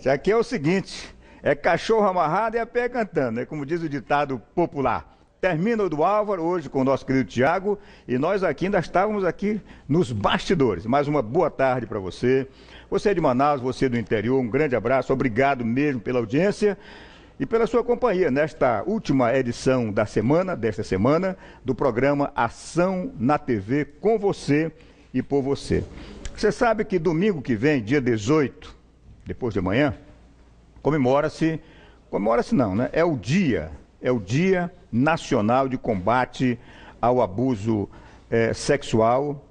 Aqui é o seguinte, é cachorro amarrado e a pé cantando, né? Como diz o ditado popular. Termina o do Álvaro, hoje com o nosso querido Tiago, e nós aqui ainda estávamos aqui nos bastidores. Mais uma boa tarde para você. Você é de Manaus, você é do interior, um grande abraço, obrigado mesmo pela audiência e pela sua companhia nesta última edição desta semana, do programa Ação na TV, com você e por você. Você sabe que domingo que vem, dia 18, depois de amanhã, comemora-se não, né? É o Dia Nacional de Combate ao Abuso Sexual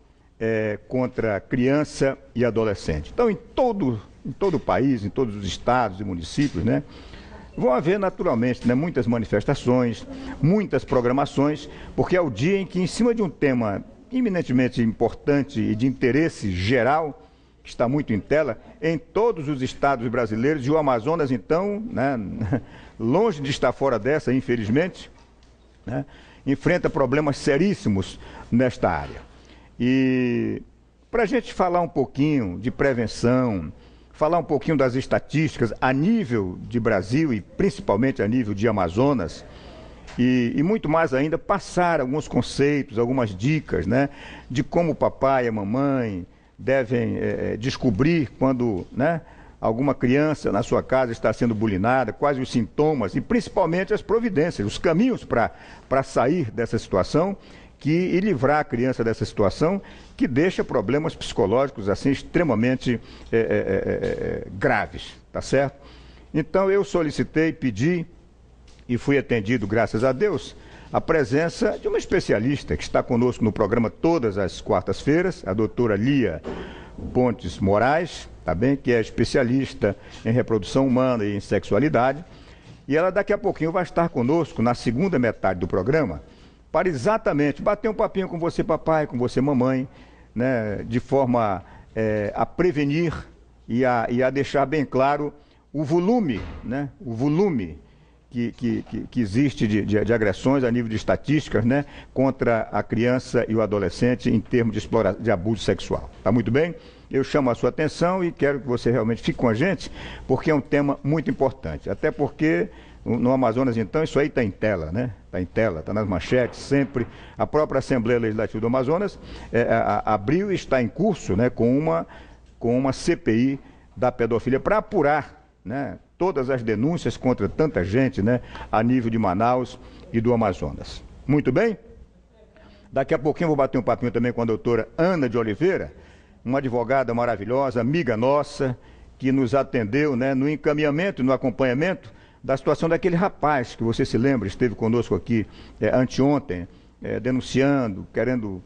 contra criança e adolescente. Então, em todo o país, em todos os estados e municípios, né, vão haver naturalmente, né, muitas manifestações, muitas programações, porque é o dia em que, em cima de um tema eminentemente importante e de interesse geral, que está muito em tela, em todos os estados brasileiros, e o Amazonas, então, né, longe de estar fora dessa, infelizmente, né, enfrenta problemas seríssimos nesta área. E para a gente falar um pouquinho de prevenção, falar um pouquinho das estatísticas a nível de Brasil e principalmente a nível de Amazonas, e muito mais ainda, passar alguns conceitos, algumas dicas, né, de como o papai e a mamãe devem descobrir quando, né, alguma criança na sua casa está sendo bulinada, quais os sintomas e principalmente as providências, os caminhos para sair dessa situação e livrar a criança dessa situação que deixa problemas psicológicos assim extremamente graves, tá certo? Então eu solicitei, pedi e fui atendido, graças a Deus, a presença de uma especialista que está conosco no programa todas as quartas-feiras, a doutora Lia Pontes Moraes, tá bem? Que é especialista em reprodução humana e em sexualidade. E ela daqui a pouquinho vai estar conosco na segunda metade do programa para exatamente bater um papinho com você, papai, com você, mamãe, né? De forma a prevenir e a deixar bem claro o volume, né? O volume que existe de agressões a nível de estatísticas, né, contra a criança e o adolescente em termos de abuso sexual. Tá muito bem? Eu chamo a sua atenção e quero que você realmente fique com a gente, porque é um tema muito importante. Até porque no Amazonas, então, isso aí está em tela, né? Está em tela, está nas manchetes, sempre. A própria Assembleia Legislativa do Amazonas abriu e está em curso, né, com uma CPI da pedofilia para apurar, né, todas as denúncias contra tanta gente, né, a nível de Manaus e do Amazonas. Muito bem? Daqui a pouquinho eu vou bater um papinho também com a doutora Ana de Oliveira, uma advogada maravilhosa, amiga nossa, que nos atendeu, né, no encaminhamento e no acompanhamento da situação daquele rapaz, que você se lembra, esteve conosco aqui anteontem, denunciando, querendo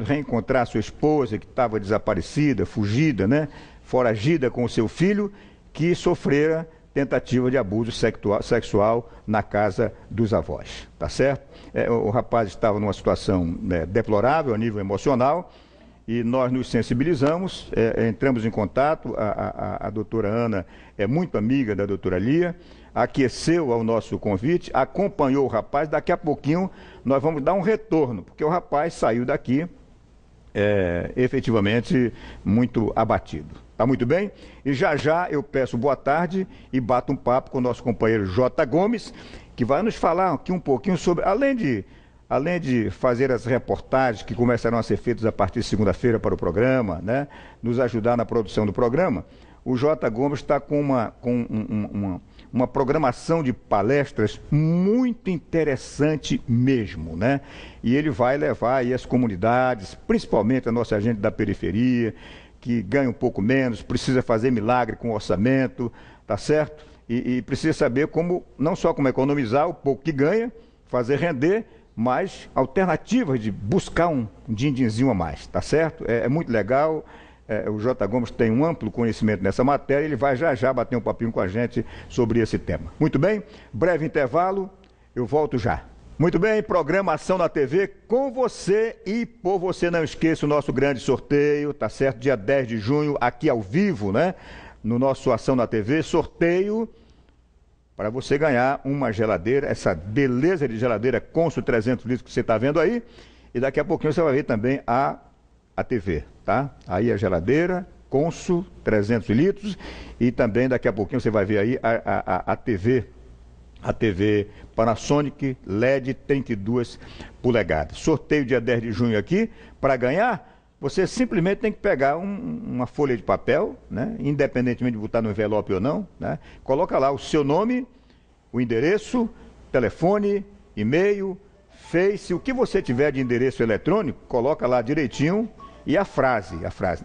reencontrar sua esposa, que estava desaparecida, fugida, né, foragida com o seu filho, que sofrera tentativa de abuso sexual na casa dos avós, tá certo? O rapaz estava numa situação deplorável a nível emocional e nós nos sensibilizamos, entramos em contato, a doutora Ana é muito amiga da doutora Lia, aqueceu ao nosso convite, acompanhou o rapaz, daqui a pouquinho nós vamos dar um retorno, porque o rapaz saiu daqui efetivamente muito abatido. Tá muito bem? E já já eu peço boa tarde e bato um papo com o nosso companheiro J. Gomes, que vai nos falar aqui um pouquinho sobre, além de fazer as reportagens que começarão a ser feitas a partir de segunda-feira para o programa, né, nos ajudar na produção do programa, o J. Gomes está com uma programação de palestras muito interessante mesmo, né? E ele vai levar aí as comunidades, principalmente a nossa gente da periferia, que ganha um pouco menos, precisa fazer milagre com o orçamento, tá certo? E precisa saber não só como economizar o pouco que ganha, fazer render, mas alternativas de buscar um din-dinzinho a mais, tá certo? É muito legal, o J. Gomes tem um amplo conhecimento nessa matéria, ele vai já bater um papinho com a gente sobre esse tema. Muito bem, breve intervalo, eu volto já. Muito bem, programação na TV com você e por você. Não esqueça o nosso grande sorteio, tá certo? Dia 10 de junho, aqui ao vivo, né? No nosso Ação na TV, sorteio para você ganhar uma geladeira, essa beleza de geladeira Consul 300 litros que você está vendo aí. E daqui a pouquinho você vai ver também a TV, tá? Aí a geladeira, Consul 300 litros e também daqui a pouquinho você vai ver aí a TV Panasonic LED 32 polegadas. Sorteio dia 10 de junho aqui. Para ganhar, você simplesmente tem que pegar uma folha de papel, né? Independentemente de botar no envelope ou não, né? Coloca lá o seu nome, o endereço, telefone, e-mail, Face, o que você tiver de endereço eletrônico, coloca lá direitinho e a frase,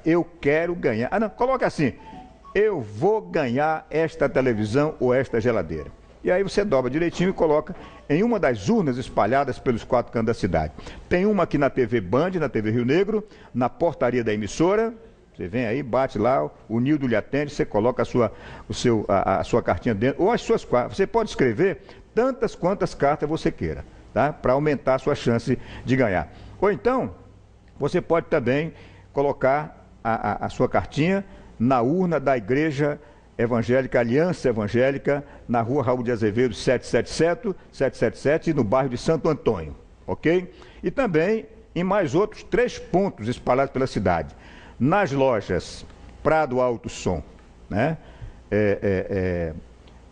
eu quero ganhar. Ah, não, coloca assim, eu vou ganhar esta televisão ou esta geladeira. E aí você dobra direitinho e coloca em uma das urnas espalhadas pelos 4 cantos da cidade. Tem uma aqui na TV Band, na TV Rio Negro, na portaria da emissora. Você vem aí, bate lá, o Nildo lhe atende, você coloca a sua cartinha dentro, ou as suas cartas. Você pode escrever tantas quantas cartas você queira, tá? Para aumentar a sua chance de ganhar. Ou então, você pode também colocar a sua cartinha na urna da Igreja Evangélica, Aliança Evangélica, na rua Raul de Azevedo 777, no bairro de Santo Antônio, ok? E também em mais outros 3 pontos espalhados pela cidade. Nas lojas Prado Alto Som, né?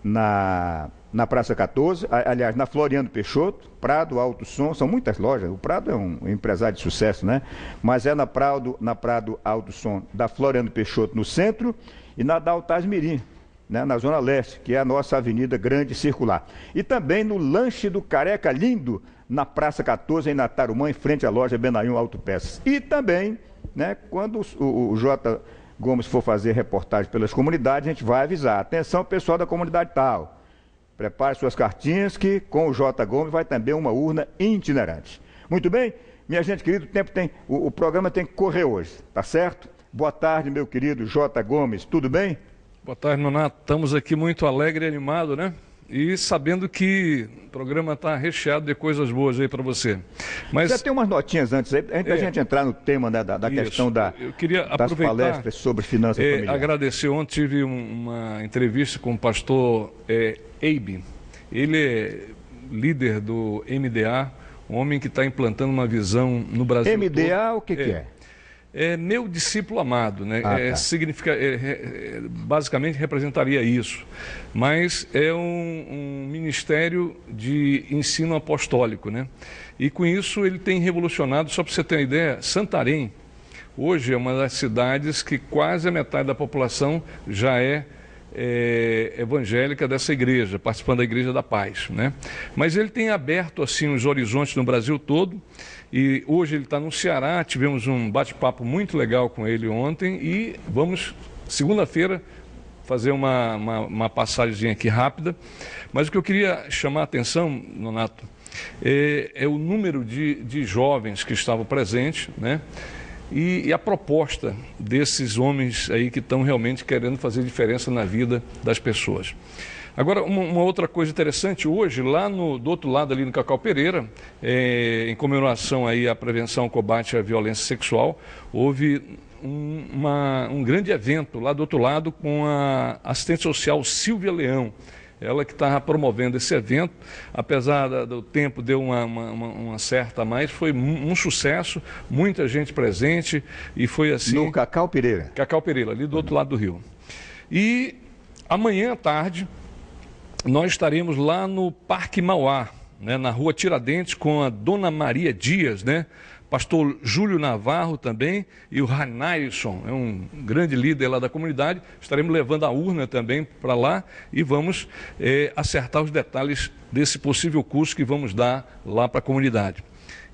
Na Praça 14, aliás, na Floriano Peixoto, Prado Alto Som, são muitas lojas, o Prado é um empresário de sucesso, né? Mas é na Prado Alto Som da Floriano Peixoto no centro e na da Altaz Mirim, né? Na Zona Leste, que é a nossa avenida grande circular. E também no Lanche do Careca Lindo, na Praça 14, em Tarumã, em frente à loja Benaim Autopeças. E também, né, quando o J. Gomes for fazer reportagem pelas comunidades, a gente vai avisar. Atenção, pessoal da comunidade tal. Prepare suas cartinhas que com o J. Gomes vai também uma urna itinerante. Muito bem? Minha gente querida, o programa tem que correr hoje, tá certo? Boa tarde, meu querido J. Gomes, tudo bem? Boa tarde, Nonato. Estamos aqui muito alegre e animado, né? E sabendo que o programa está recheado de coisas boas aí para você. Mas você tem umas notinhas antes aí, antes da gente entrar no tema, né, da questão eu queria das palestras sobre finanças familiares. Agradecer, ontem tive uma entrevista com o pastor Eibe. Ele é líder do MDA, um homem que está implantando uma visão no Brasil MDA, todo. O que é? É meu discípulo amado, né? Tá. Basicamente representaria isso. Mas é um ministério de ensino apostólico, né? E com isso ele tem revolucionado, só para você ter uma ideia, Santarém hoje é uma das cidades que quase a metade da população já é evangélica dessa igreja, participando da Igreja da Paz, né? Mas ele tem aberto assim os horizontes no Brasil todo. E hoje ele está no Ceará, tivemos um bate-papo muito legal com ele ontem e vamos, segunda-feira, fazer uma passagem aqui rápida. Mas o que eu queria chamar a atenção, Nonato, é o número de jovens que estavam presentes, né? E a proposta desses homens aí que estão realmente querendo fazer diferença na vida das pessoas. Agora, uma outra coisa interessante, hoje, lá do outro lado, ali no Cacau Pereira, em comemoração aí à prevenção ao combate à violência sexual, houve um grande evento lá do outro lado com a assistente social Silvia Leão. Ela que estava promovendo esse evento, apesar do tempo deu uma certa a mais, foi um sucesso, muita gente presente e foi assim... No Cacau Pereira? Cacau Pereira, ali do outro lado do rio. E amanhã à tarde nós estaremos lá no Parque Mauá, né, na Rua Tiradentes, com a Dona Maria Dias, né? Pastor Júlio Navarro também e o Ranailson, é um grande líder lá da comunidade. Estaremos levando a urna também para lá e vamos acertar os detalhes desse possível curso que vamos dar lá para a comunidade.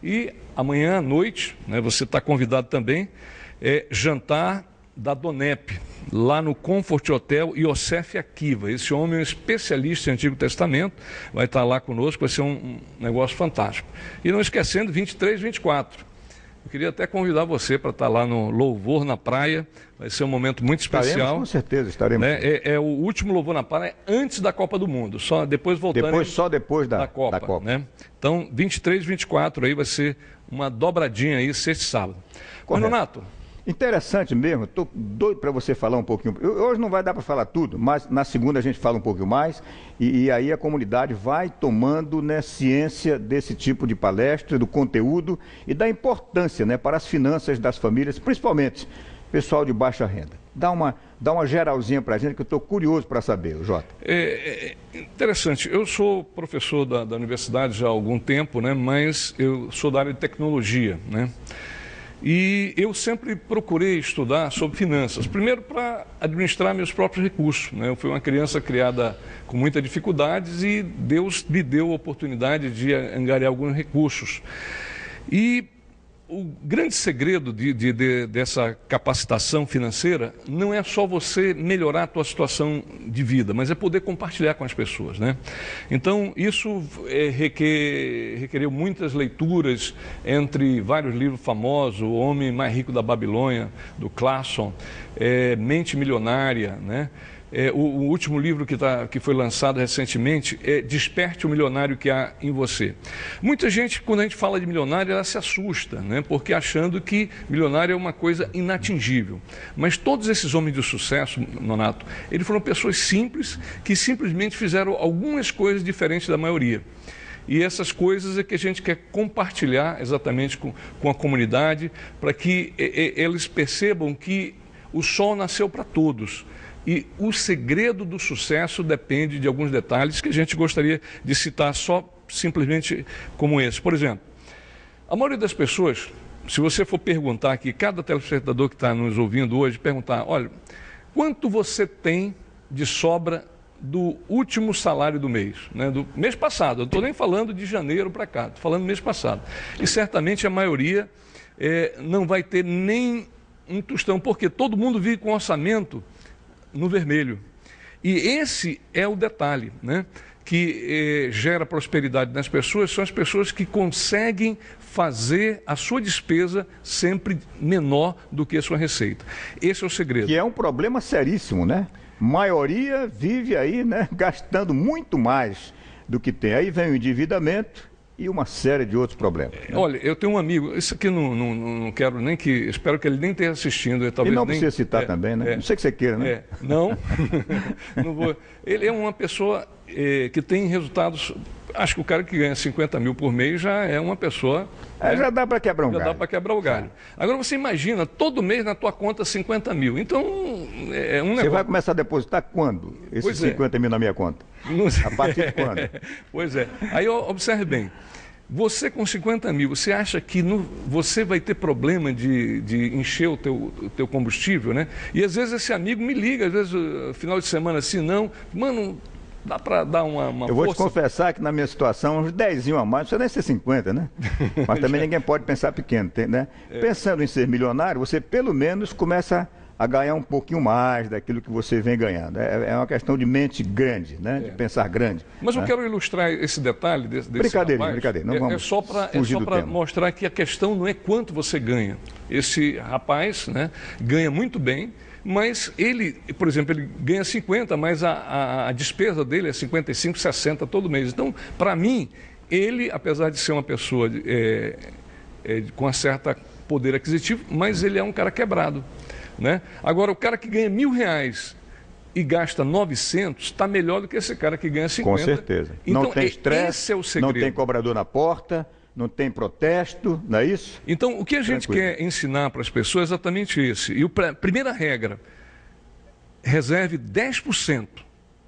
E amanhã à noite, né, você está convidado também, jantar da Donep, lá no Comfort Hotel Yosef Akiva. Esse homem é um especialista em Antigo Testamento, vai estar lá conosco, vai ser um negócio fantástico. E não esquecendo, 23 e 24. Eu queria até convidar você para estar lá no Louvor na Praia, vai ser um momento muito especial. Estaremos, com certeza, estaremos. Né? É o último Louvor na Praia antes da Copa do Mundo, só depois voltando só depois da Copa. Né? Então, 23 e 24 aí vai ser uma dobradinha aí, sexta e sábado. Mas, Nonato, interessante mesmo, estou doido para você falar um pouquinho. Hoje não vai dar para falar tudo, mas na segunda a gente fala um pouquinho mais e aí a comunidade vai tomando, né, ciência desse tipo de palestra, do conteúdo e da importância, né, para as finanças das famílias, principalmente pessoal de baixa renda. Dá uma geralzinha para a gente, que eu estou curioso para saber, Jota. Interessante. Eu sou professor da universidade já há algum tempo, né? Mas eu sou da área de tecnologia, né? E eu sempre procurei estudar sobre finanças, primeiro para administrar meus próprios recursos, né? Eu fui uma criança criada com muitas dificuldades e Deus me deu a oportunidade de angariar alguns recursos. E o grande segredo dessa capacitação financeira não é só você melhorar a tua situação de vida, mas é poder compartilhar com as pessoas, né? Então, isso requereu muitas leituras, entre vários livros famosos, O Homem Mais Rico da Babilônia, do Clarkson, Mente Milionária, né? O último livro que foi lançado recentemente é Desperte o Milionário que há em você. Muita gente, quando a gente fala de milionário, ela se assusta, né? Porque achando que milionário é uma coisa inatingível. Mas todos esses homens de sucesso, Nonato, eles foram pessoas simples que simplesmente fizeram algumas coisas diferentes da maioria. E essas coisas é que a gente quer compartilhar exatamente com a comunidade, para que eles percebam que o sol nasceu para todos. E o segredo do sucesso depende de alguns detalhes que a gente gostaria de citar só simplesmente como esse. Por exemplo, a maioria das pessoas, se você for perguntar aqui, cada telespectador que está nos ouvindo hoje, perguntar, olha, quanto você tem de sobra do último salário do mês, né, do mês passado? Eu não estou nem falando de janeiro para cá, estou falando do mês passado. E certamente a maioria não vai ter nem um tostão, porque todo mundo vive com orçamento no vermelho. E esse é o detalhe, né, que gera prosperidade nas pessoas, são as pessoas que conseguem fazer a sua despesa sempre menor do que a sua receita. Esse é o segredo. Que é um problema seríssimo, né? Maioria vive aí, né, gastando muito mais do que tem. Aí vem o endividamento e uma série de outros problemas. Né? Olha, eu tenho um amigo, isso aqui não quero nem que, espero que ele nem esteja assistindo. Talvez e não precisa citar também, né? Não sei que você queira, né? Não, não vou. Ele é uma pessoa que tem resultados, acho que o cara que ganha 50 mil por mês já é uma pessoa... já dá para quebrar um galho. Já dá para quebrar o galho. Agora você imagina, todo mês na tua conta 50 mil, então é um negócio... Você vai começar a depositar quando esses 50 mil na minha conta? A partir de quando? Pois é. Aí observe bem, você com 50 mil, você acha que você vai ter problema de encher o teu combustível, né? E às vezes esse amigo me liga, às vezes final de semana assim, não, mano, dá para dar uma Eu vou te confessar que na minha situação, uns 10 a mais, não precisa nem ser 50, né? Mas também ninguém pode pensar pequeno, né? Pensando em ser milionário, você pelo menos começa a ganhar um pouquinho mais daquilo que você vem ganhando. É uma questão de mente grande, né? De pensar grande. Mas né? eu quero ilustrar esse detalhe desse Brincadeira. Não vamos é só para mostrar que a questão não é quanto você ganha. Esse rapaz, né, ganha muito bem, mas ele, por exemplo, ele ganha 50, mas a despesa dele é 55, 60 todo mês. Então, para mim, ele, apesar de ser uma pessoa com um certo poder aquisitivo, mas ele é um cara quebrado. Né? Agora, o cara que ganha R$1.000 e gasta 900, está melhor do que esse cara que ganha 50. Com certeza. Então, não tem estresse, esse é o segredo. Não tem cobrador na porta, não tem protesto, não é isso? Então, o que a gente quer ensinar para as pessoas é exatamente esse. E a primeira regra, reserve 10%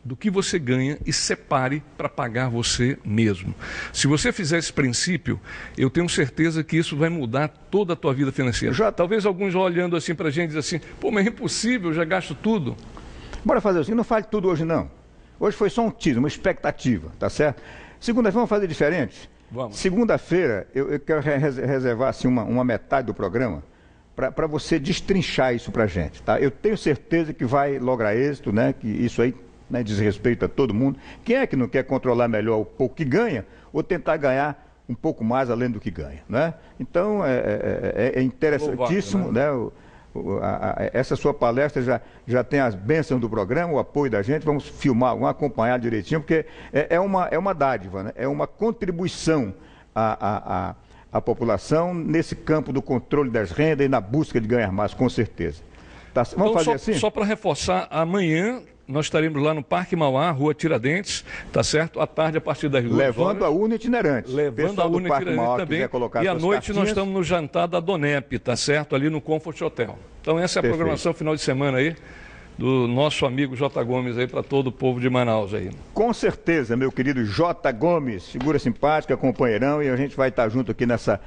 do que você ganha e separe para pagar você mesmo. Se você fizer esse princípio, eu tenho certeza que isso vai mudar toda a tua vida financeira. Talvez alguns olhando assim para a gente dizem assim, pô, mas é impossível, eu já gasto tudo. Bora fazer assim, não fale tudo hoje não. Hoje foi só um teaser, uma expectativa, tá certo? Segunda-feira vamos fazer diferente? Vamos. Segunda-feira eu quero reservar assim uma metade do programa para você destrinchar isso para a gente, tá? Eu tenho certeza que vai lograr êxito, né? Que isso aí, né, diz respeito a todo mundo. Quem é que não quer controlar melhor o pouco que ganha ou tentar ganhar um pouco mais além do que ganha, né? Então é interessantíssimo, né? Essa sua palestra já tem as bênçãos do programa, o apoio da gente. Vamos filmar, vamos acompanhar direitinho, porque é uma dádiva, né? É uma contribuição à população nesse campo do controle das rendas e na busca de ganhar mais, com certeza. Tá, vamos fazer assim? Só para reforçar, amanhã nós estaremos lá no Parque Mauá, Rua Tiradentes, tá certo? À tarde, a partir das 2 horas. Levando a urna itinerante. Levando a urna itinerante também. E à noite nós estamos no jantar da Donep, tá certo? Ali no Comfort Hotel. Então essa é a Perfeito. programação final de semana aí do nosso amigo J. Gomes aí para todo o povo de Manaus aí. Com certeza, meu querido J. Gomes, figura simpática, companheirão, e a gente vai estar junto aqui nessa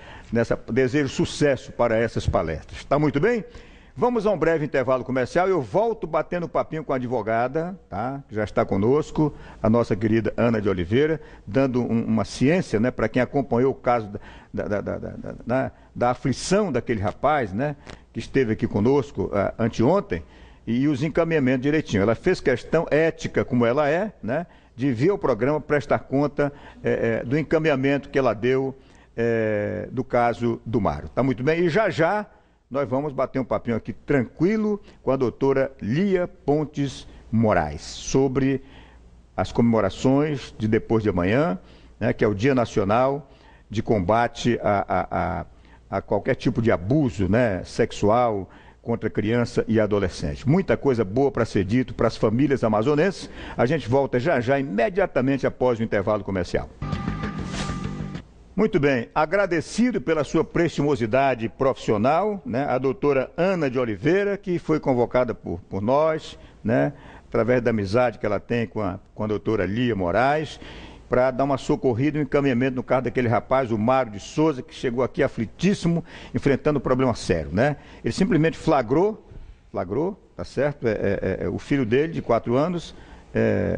desejo sucesso para essas palestras. Tá muito bem? Vamos a um breve intervalo comercial. Eu volto batendo papinho com a advogada, tá? Que já está conosco, a nossa querida Ana de Oliveira, dando uma ciência, né, para quem acompanhou o caso da aflição daquele rapaz, né, que esteve aqui conosco anteontem, e os encaminhamentos direitinho. Ela fez questão ética, como ela é, né, de vir ao programa prestar conta do encaminhamento que ela deu do caso do Mário. Tá muito bem? E já nós vamos bater um papinho aqui tranquilo com a doutora Lia Pontes Moraes sobre as comemorações de depois de amanhã, né, que é o Dia Nacional de Combate a qualquer tipo de abuso, né, sexual contra criança e adolescente. Muita coisa boa para ser dito para as famílias amazonenses. A gente volta já, imediatamente após o intervalo comercial. Muito bem, agradecido pela sua prestimosidade profissional, né, a doutora Ana de Oliveira, que foi convocada por nós, né, através da amizade que ela tem com a doutora Lia Moraes, para dar uma socorrida e um encaminhamento no caso daquele rapaz, o Mário de Souza, que chegou aqui aflitíssimo, enfrentando um problema sério, né? Ele simplesmente flagrou, tá certo? O filho dele, de 4 anos,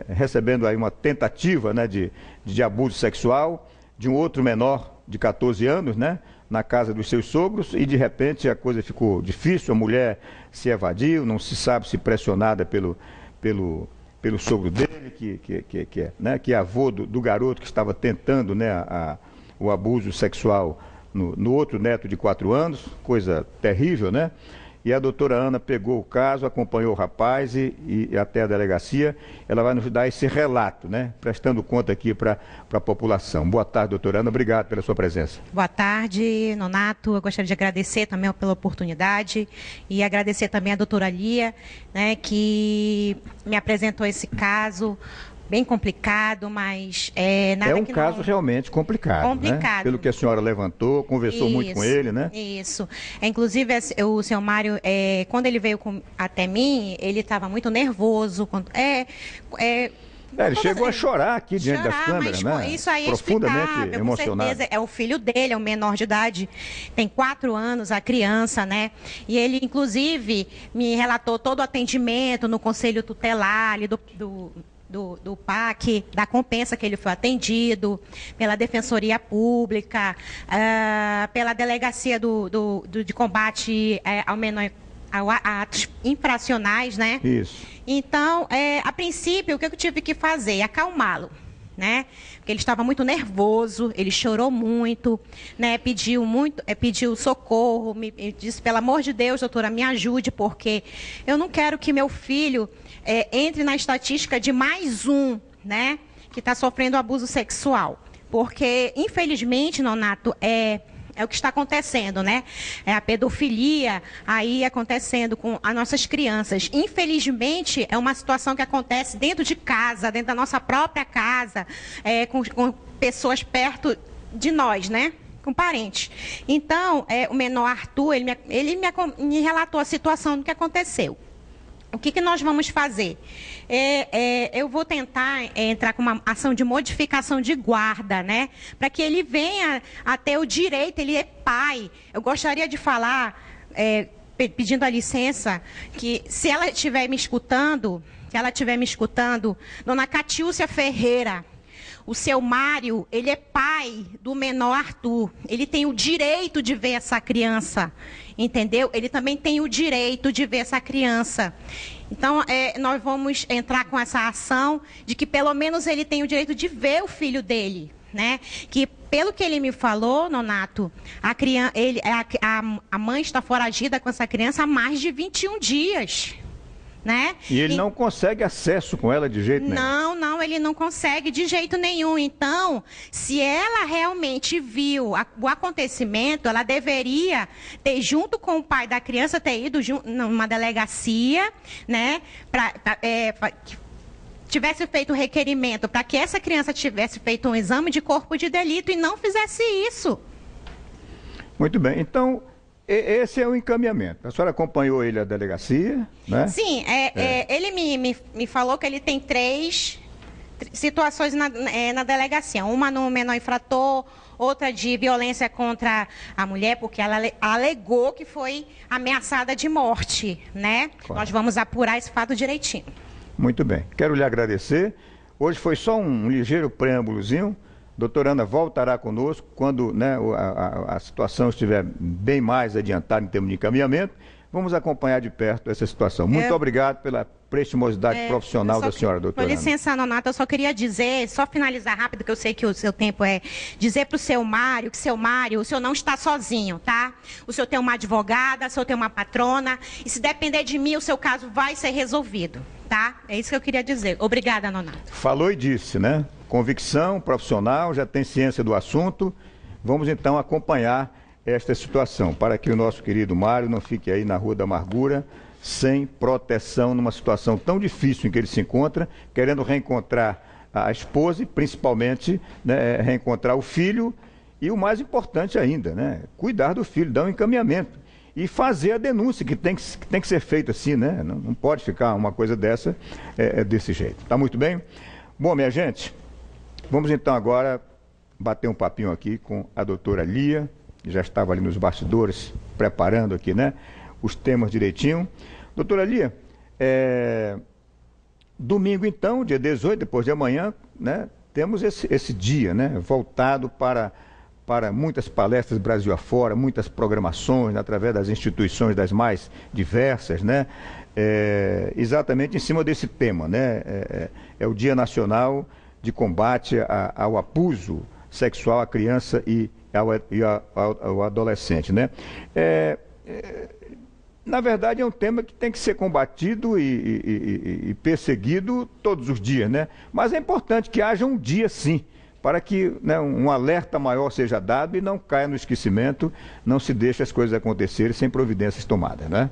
recebendo aí uma tentativa, né, de abuso sexual de um outro menor de 14 anos, né, na casa dos seus sogros, e de repente a coisa ficou difícil, a mulher se evadiu, não se sabe se pressionada pelo sogro dele, que é avô do garoto que estava tentando, né, o abuso sexual no outro neto de 4 anos, coisa terrível, né? E a doutora Ana pegou o caso, acompanhou o rapaz e até a delegacia. Ela vai nos dar esse relato, né? Prestando conta aqui para a população. Boa tarde, doutora Ana. Obrigado pela sua presença. Boa tarde, Nonato. Eu gostaria de agradecer também pela oportunidade e agradecer também a doutora Lia, né, que me apresentou esse caso. Bem complicado, mas nada que é um caso realmente complicado, né? Pelo que a senhora levantou, conversou muito com ele, né? Isso. Inclusive, o senhor Mário, quando ele veio até mim, ele estava muito nervoso. Ele chegou a chorar aqui diante das câmeras, né? Isso aí é profundamente emocionado. Com certeza, é o filho dele, é um menor de idade, tem 4 anos, a criança, né? E ele, inclusive, me relatou todo o atendimento no conselho tutelar ali do PAC, da compensa que ele foi atendido, pela Defensoria Pública, pela Delegacia de Combate ao Menor, a atos infracionais, né? Isso. Então, a princípio, o que eu tive que fazer? Acalmá-lo, né? Porque ele estava muito nervoso, ele chorou muito, né? Pediu socorro, me disse, pelo amor de Deus, doutora, me ajude, porque eu não quero que meu filho entre na estatística de mais um, né, que está sofrendo abuso sexual. Porque, infelizmente, Nonato, é o que está acontecendo, né? É a pedofilia aí acontecendo com as nossas crianças. Infelizmente, é uma situação que acontece dentro de casa, dentro da nossa própria casa, com pessoas perto de nós, né? Com parentes. Então, o menor Arthur, ele me relatou a situação do que aconteceu. O que nós vamos fazer? Eu vou tentar entrar com uma ação de modificação de guarda, né? Para que ele venha a ter o direito, ele é pai. Eu gostaria de falar, pedindo a licença, que se ela estiver me escutando, dona Catiúcia Ferreira, o seu Mário, ele é pai do menor Arthur. Ele tem o direito de ver essa criança, entendeu? Ele também tem o direito de ver essa criança. Então, nós vamos entrar com essa ação de que pelo menos ele tem o direito de ver o filho dele, né? Que, pelo que ele me falou, Nonato, a mãe está foragida com essa criança há mais de 21 dias. Né? E ele não consegue acesso com ela de jeito nenhum. Não, ele não consegue de jeito nenhum. Então, se ela realmente viu o acontecimento, ela deveria ter, junto com o pai da criança, ter ido numa delegacia, né? Que tivesse feito o requerimento para que essa criança tivesse feito um exame de corpo de delito e não fizesse isso. Muito bem. Então, Esse é o encaminhamento. A senhora acompanhou ele à delegacia, né? Sim, ele me falou que ele tem 3 situações na delegacia. Uma no menor infrator, outra de violência contra a mulher, porque ela alegou que foi ameaçada de morte, né? Claro. Nós vamos apurar esse fato direitinho. Muito bem. Quero lhe agradecer. Hoje foi só um ligeiro preâmbulozinho. Doutora Ana voltará conosco quando, né, a situação estiver bem mais adiantada em termos de encaminhamento. Vamos acompanhar de perto essa situação. Muito obrigado pela prestimosidade profissional da senhora, doutora Ana. Com licença, Nonato, eu só queria dizer, só finalizar rápido, que eu sei que o seu tempo dizer para o seu Mário, que seu Mário, o senhor não está sozinho, tá? O senhor tem uma advogada, o senhor tem uma patrona, e se depender de mim, o seu caso vai ser resolvido, tá? É isso que eu queria dizer. Obrigada, Nonato. Falou e disse, né? Convicção profissional, já tem ciência do assunto. Vamos então acompanhar esta situação, para que o nosso querido Mário não fique aí na Rua da Amargura, sem proteção, numa situação tão difícil em que ele se encontra, querendo reencontrar a esposa e, principalmente, né, reencontrar o filho e, o mais importante ainda, né, cuidar do filho, dar um encaminhamento e fazer a denúncia, que tem que ser feita assim, né? Não pode ficar uma coisa dessa desse jeito. Tá muito bem? Bom, minha gente, vamos então agora bater um papinho aqui com a doutora Lia, que já estava ali nos bastidores, preparando aqui, né, os temas direitinho. Doutora Lia, domingo então, dia 18, depois de amanhã, né, temos esse dia, né, voltado para muitas palestras Brasil afora, muitas programações, né, através das instituições das mais diversas, né, exatamente em cima desse tema, né, é o Dia Nacional de Combate ao Abuso Sexual à Criança e ao adolescente, né? Na verdade, é um tema que tem que ser combatido e perseguido todos os dias, né? Mas é importante que haja um dia, sim, para que, né, um alerta maior seja dado e não caia no esquecimento, não se deixe as coisas acontecerem sem providências tomadas, né?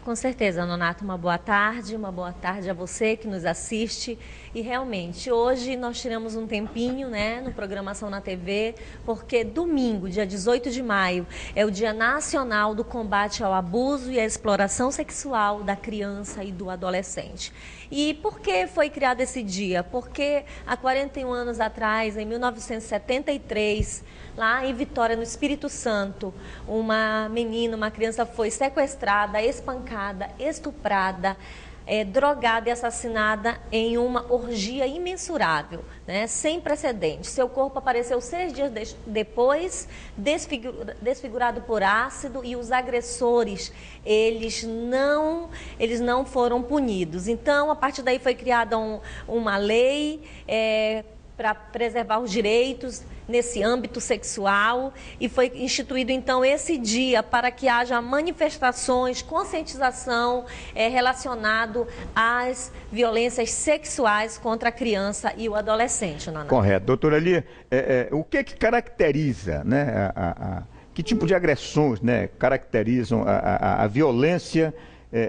Com certeza, Nonato, uma boa tarde a você que nos assiste. E realmente, hoje nós tiramos um tempinho, né, no Programação na TV, porque domingo, dia 18 de maio, é o Dia Nacional do Combate ao Abuso e à Exploração Sexual da Criança e do Adolescente. E por que foi criado esse dia? Porque há 41 anos atrás, em 1973, lá em Vitória, no Espírito Santo, uma menina, uma criança foi sequestrada, espancada, estuprada, drogada e assassinada em uma orgia imensurável, né, sem precedentes. Seu corpo apareceu 6 dias depois, desfigurado por ácido, e os agressores, eles não foram punidos. Então, a partir daí foi criada uma lei para preservar os direitos nesse âmbito sexual, e foi instituído então esse dia para que haja manifestações, conscientização relacionado às violências sexuais contra a criança e o adolescente. Naná. Correto. Doutora Lia, o que caracteriza, né, que tipo de agressões, né, caracterizam a violência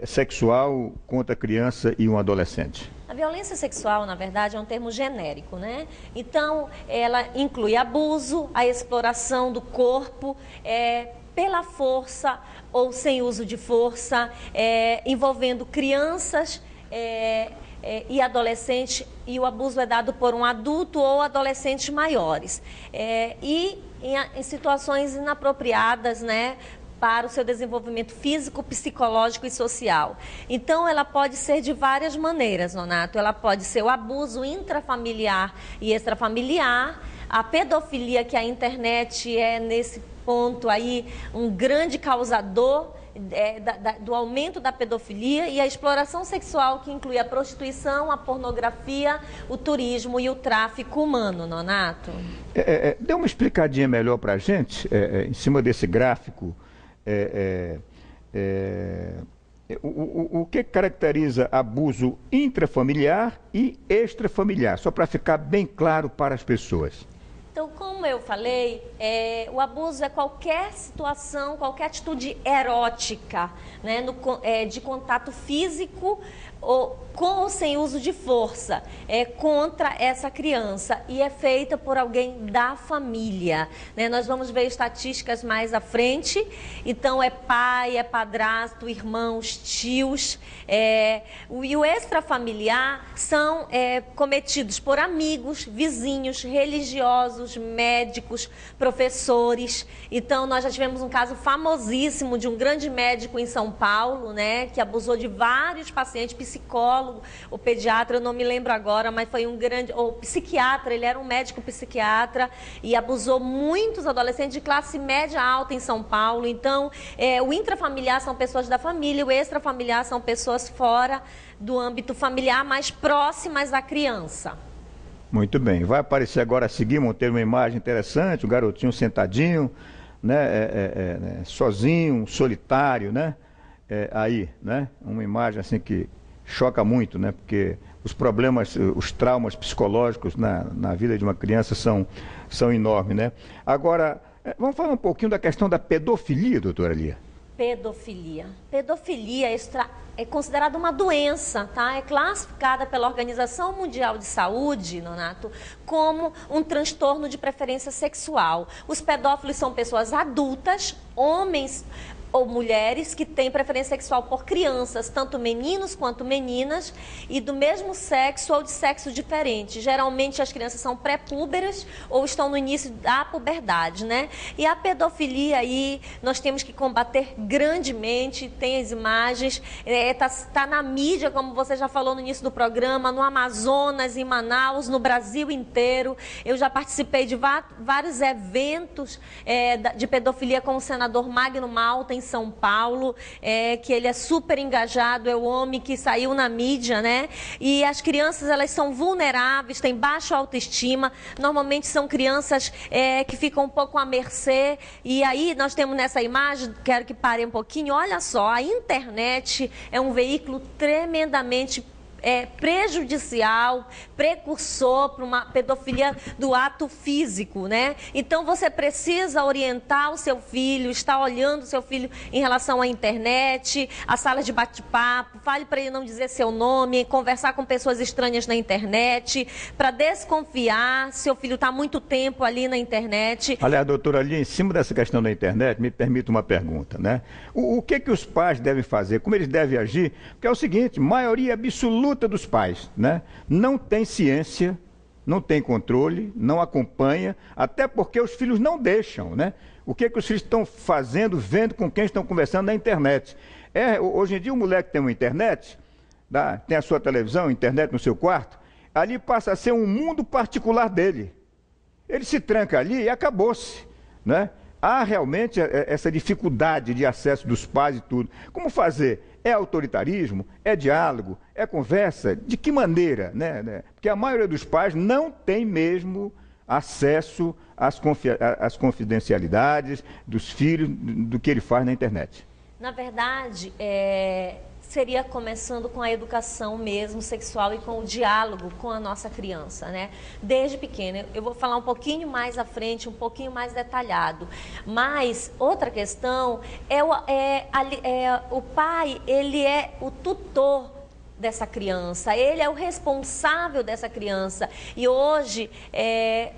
sexual contra a criança e um adolescente? A violência sexual, na verdade, é um termo genérico, né? Então, ela inclui abuso, a exploração do corpo, pela força ou sem uso de força, envolvendo crianças e adolescentes, e o abuso é dado por um adulto ou adolescentes maiores. E em situações inapropriadas, né, para o seu desenvolvimento físico, psicológico e social. Então, ela pode ser de várias maneiras, Nonato. Ela pode ser o abuso intrafamiliar e extrafamiliar, a pedofilia, que a internet é, nesse ponto aí, um grande causador do aumento da pedofilia, e a exploração sexual, que inclui a prostituição, a pornografia, o turismo e o tráfico humano, Nonato. Dê uma explicadinha melhor para a gente, em cima desse gráfico. O que caracteriza abuso intrafamiliar e extrafamiliar, só para ficar bem claro para as pessoas. Então, como eu falei, o abuso é qualquer situação, qualquer atitude erótica, né, de contato físico com ou sem uso de força, contra essa criança, e é feita por alguém da família, né? Nós vamos ver estatísticas mais à frente. Então é pai, é padrasto, irmãos, tios, e o extrafamiliar são cometidos por amigos, vizinhos, religiosos, médicos, professores. Então nós já tivemos um caso famosíssimo de um grande médico em São Paulo, né, que abusou de vários pacientes, psicólogo, o pediatra, eu não me lembro agora, mas foi um grande, o psiquiatra, ele era um médico psiquiatra e abusou muitos adolescentes de classe média alta em São Paulo. Então, o intrafamiliar são pessoas da família, o extrafamiliar são pessoas fora do âmbito familiar, mais próximas à criança. Muito bem, vai aparecer agora a seguir, Monteiro, uma imagem interessante, o garotinho sentadinho, né, sozinho, solitário, né, aí, né, uma imagem assim que choca muito, né? Porque os problemas, os traumas psicológicos na vida de uma criança são enormes, né? Agora, vamos falar um pouquinho da questão da pedofilia, doutora Lia. Pedofilia. Pedofilia é considerada uma doença, tá? É classificada pela Organização Mundial de Saúde, Nonato, como um transtorno de preferência sexual. Os pedófilos são pessoas adultas, homens ou mulheres que têm preferência sexual por crianças, tanto meninos quanto meninas, e do mesmo sexo ou de sexo diferente. Geralmente as crianças são pré-púberas ou estão no início da puberdade, né? E a pedofilia aí nós temos que combater grandemente, tem as imagens, tá na mídia, como você já falou no início do programa, no Amazonas, em Manaus, no Brasil inteiro. Eu já participei de vários eventos de pedofilia com o senador Magno Malta, em São Paulo, que ele é super engajado, é o homem que saiu na mídia, né? E as crianças, elas são vulneráveis, têm baixa autoestima, normalmente são crianças que ficam um pouco à mercê, e aí nós temos nessa imagem, quero que pare um pouquinho, olha só, a internet é um veículo tremendamente prejudicial, precursor para uma pedofilia do ato físico, né? Então você precisa orientar o seu filho, estar olhando o seu filho em relação à internet, às salas de bate-papo, fale para ele não dizer seu nome, conversar com pessoas estranhas na internet, para desconfiar se seu filho está há muito tempo ali na internet. Aliás, doutora, ali em cima dessa questão da internet, me permite uma pergunta, né? O que os pais devem fazer? Como eles devem agir? Porque é o seguinte, maioria absoluta dos pais, né, não tem ciência, não tem controle, não acompanha, até porque os filhos não deixam, né? O que os filhos estão fazendo, vendo com quem estão conversando na internet. Hoje em dia o moleque tem uma internet, tem a sua televisão, internet no seu quarto, ali passa a ser um mundo particular dele. Ele se tranca ali e acabou-se, né? Há realmente essa dificuldade de acesso dos pais e tudo. Como fazer? É autoritarismo? É diálogo? É conversa? De que maneira? Né? Porque a maioria dos pais não tem mesmo acesso às confidencialidades dos filhos, do que ele faz na internet. Na verdade, seria começando com a educação mesmo sexual e com o diálogo com a nossa criança, né? Desde pequena. Eu vou falar um pouquinho mais à frente, um pouquinho mais detalhado. Mas outra questão o pai, ele é o tutor dessa criança, ele é o responsável dessa criança. E hoje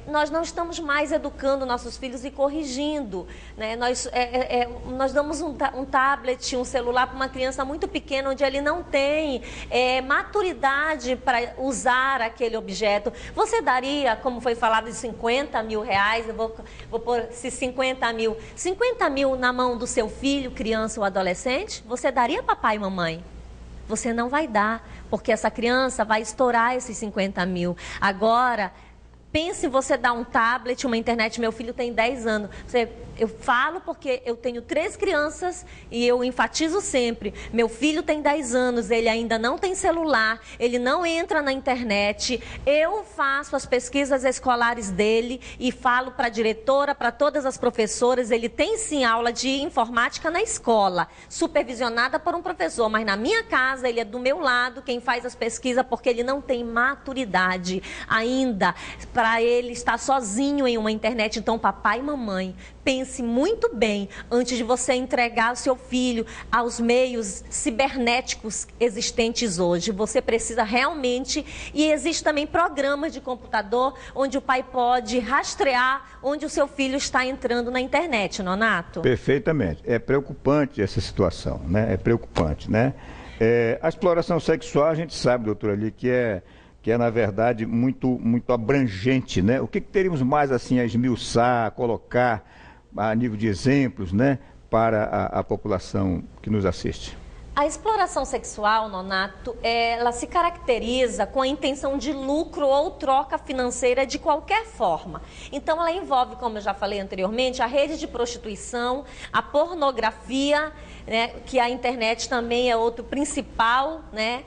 nós não estamos mais educando nossos filhos e corrigindo, né? Nós damos um tablet, um celular para uma criança muito pequena, onde ele não tem maturidade para usar aquele objeto. Você daria, como foi falado, de 50 mil reais, eu vou pôr esses 50 mil na mão do seu filho, criança ou adolescente? Você daria, papai e mamãe? Você não vai dar, porque essa criança vai estourar esses 50 mil. Agora, pense em você dar um tablet, uma internet. Meu filho tem 10 anos. Eu falo porque eu tenho 3 crianças e eu enfatizo sempre. Meu filho tem 10 anos, ele ainda não tem celular, ele não entra na internet. Eu faço as pesquisas escolares dele e falo para a diretora, para todas as professoras. Ele tem sim aula de informática na escola, supervisionada por um professor, mas na minha casa ele é do meu lado quem faz as pesquisas, porque ele não tem maturidade ainda para para ele estar sozinho em uma internet. Então, papai e mamãe, pense muito bem antes de você entregar o seu filho aos meios cibernéticos existentes hoje. Você precisa realmente, e existe também programas de computador onde o pai pode rastrear onde o seu filho está entrando na internet, Nonato? Perfeitamente. É preocupante essa situação, né? É preocupante, né? A exploração sexual, a gente sabe, doutora Ali, que é na verdade muito abrangente, né? O que teríamos mais assim a esmiuçar, a colocar a nível de exemplos, né, para a população que nos assiste? A exploração sexual, Nonato, ela se caracteriza com a intenção de lucro ou troca financeira de qualquer forma. Então, ela envolve, como eu já falei anteriormente, a rede de prostituição, a pornografia, né, que a internet também é outro principal, né,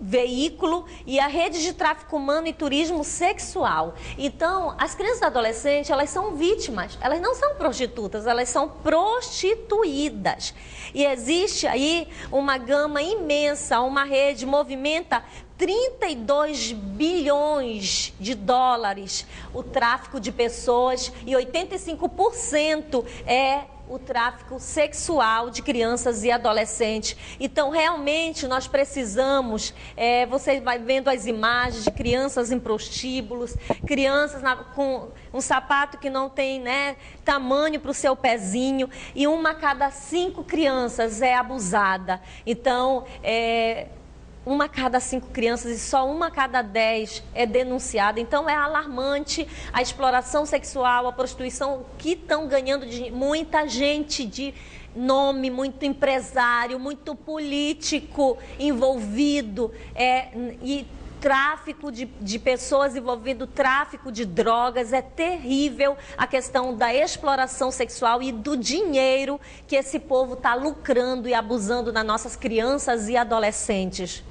veículo, e a rede de tráfico humano e turismo sexual. Então, as crianças e adolescentes, elas são vítimas, elas não são prostitutas, elas são prostituídas. E existe aí uma gama imensa, uma rede movimenta 32 bilhões de dólares o tráfico de pessoas, e 85% é o tráfico sexual de crianças e adolescentes. Então, realmente, nós precisamos, você vai vendo as imagens de crianças em prostíbulos, crianças com um sapato que não tem, né, tamanho para o seu pezinho, e 1 a cada 5 crianças é abusada. Então, 1 a cada 5 crianças e só 1 a cada 10 é denunciada. Então, é alarmante a exploração sexual, a prostituição, que estão ganhando de muita gente de nome, muito empresário, muito político envolvido, e tráfico de pessoas envolvido, tráfico de drogas. É terrível a questão da exploração sexual e do dinheiro que esse povo está lucrando e abusando das nossas crianças e adolescentes.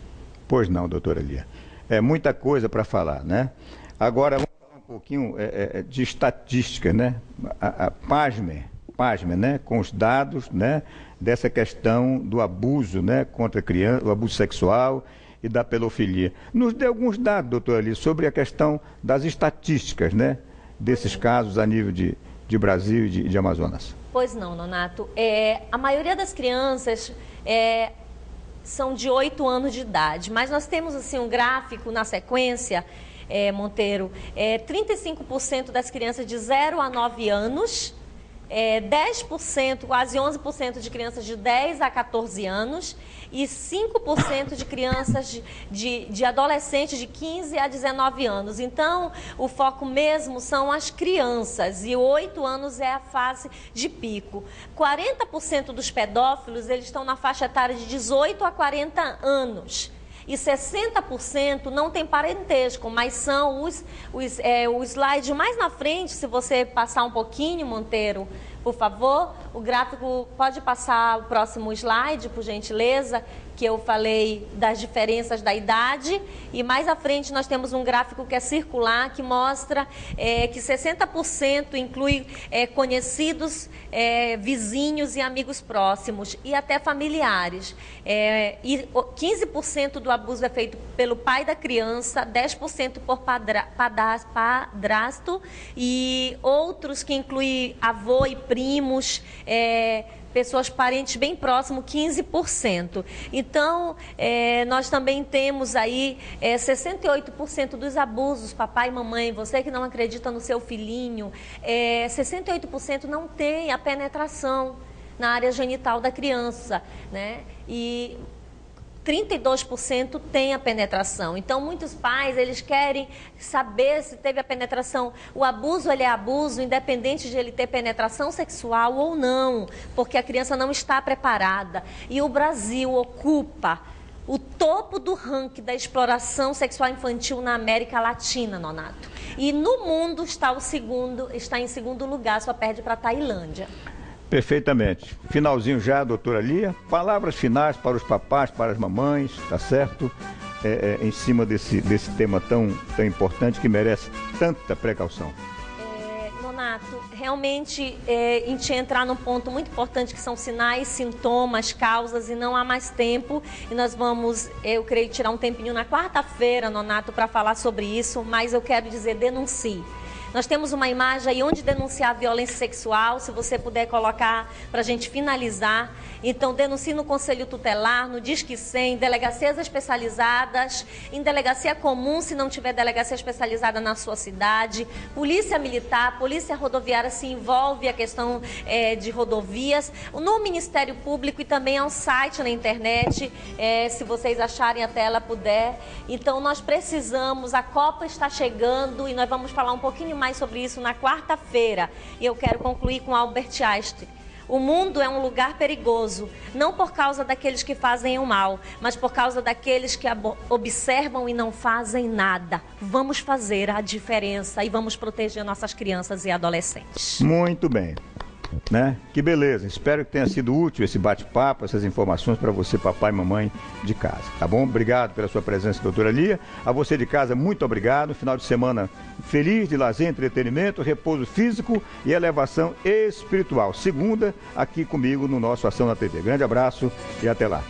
Pois não, doutora Lia. É muita coisa para falar, né? Agora, vamos falar um pouquinho de estatística, né? Pasme, né? Com os dados, né? Dessa questão do abuso, né? Contra criança, o abuso sexual e da pedofilia. Nos dê alguns dados, doutora Lia, sobre a questão das estatísticas, né? Desses casos a nível de Brasil e de Amazonas. Pois não, Nonato. A maioria das crianças são de 8 anos de idade, mas nós temos assim um gráfico na sequência, Monteiro, 35% das crianças de 0 a 9 anos, 10%, quase 11% de crianças de 10 a 14 anos e 5% de crianças de adolescentes de 15 a 19 anos. Então, o foco mesmo são as crianças, e 8 anos é a fase de pico. 40% dos pedófilos, eles estão na faixa etária de 18 a 40 anos. E 60% não tem parentesco, mas são o slide mais na frente, se você passar um pouquinho, Monteiro, por favor. O gráfico, pode passar o próximo slide, por gentileza, que eu falei das diferenças da idade. E mais à frente nós temos um gráfico que é circular, que mostra que 60% inclui conhecidos, vizinhos e amigos próximos, e até familiares. E 15% do abuso é feito pelo pai da criança, 10% por padrasto, e outros que incluem avô e primos, pessoas parentes bem próximos, 15%. Então, nós também temos aí 68% dos abusos, papai e mamãe, você que não acredita no seu filhinho, 68% não tem a penetração na área genital da criança, né? E 32% tem a penetração. Então, muitos pais, eles querem saber se teve a penetração. O abuso, ele é abuso, independente de ele ter penetração sexual ou não, porque a criança não está preparada. E o Brasil ocupa o topo do ranking da exploração sexual infantil na América Latina, Nonato. E no mundo está em segundo lugar, só perde para a Tailândia. Perfeitamente. Finalzinho já, doutora Lia. Palavras finais para os papás, para as mamães, tá certo? Em cima desse tema tão importante que merece tanta precaução. Nonato, Nonato, realmente a gente entrar num ponto muito importante que são sinais, sintomas, causas, e não há mais tempo. E nós vamos, eu creio, tirar um tempinho na quarta-feira, Nonato, para falar sobre isso, mas eu quero dizer, denuncie. Nós temos uma imagem aí onde denunciar a violência sexual, se você puder colocar para a gente finalizar. Então, denuncie no Conselho Tutelar, no Disque 100, delegacias especializadas, em delegacia comum, se não tiver delegacia especializada na sua cidade. Polícia Militar, Polícia Rodoviária se envolve a questão de rodovias, no Ministério Público e também ao site na internet, se vocês acharem a tela puder. Então, nós precisamos, a Copa está chegando e nós vamos falar um pouquinho mais sobre isso na quarta-feira. E eu quero concluir com Albert Einstein. O mundo é um lugar perigoso, não por causa daqueles que fazem o mal, mas por causa daqueles que observam e não fazem nada. Vamos fazer a diferença e vamos proteger nossas crianças e adolescentes. Muito bem. Né? Que beleza, espero que tenha sido útil esse bate-papo, essas informações para você, papai e mamãe de casa, tá bom? Obrigado pela sua presença, doutora Lia. A você de casa, muito obrigado. Final de semana feliz, de lazer, entretenimento, repouso físico e elevação espiritual. Segunda, aqui comigo no nosso Ação na TV. Grande abraço e até lá.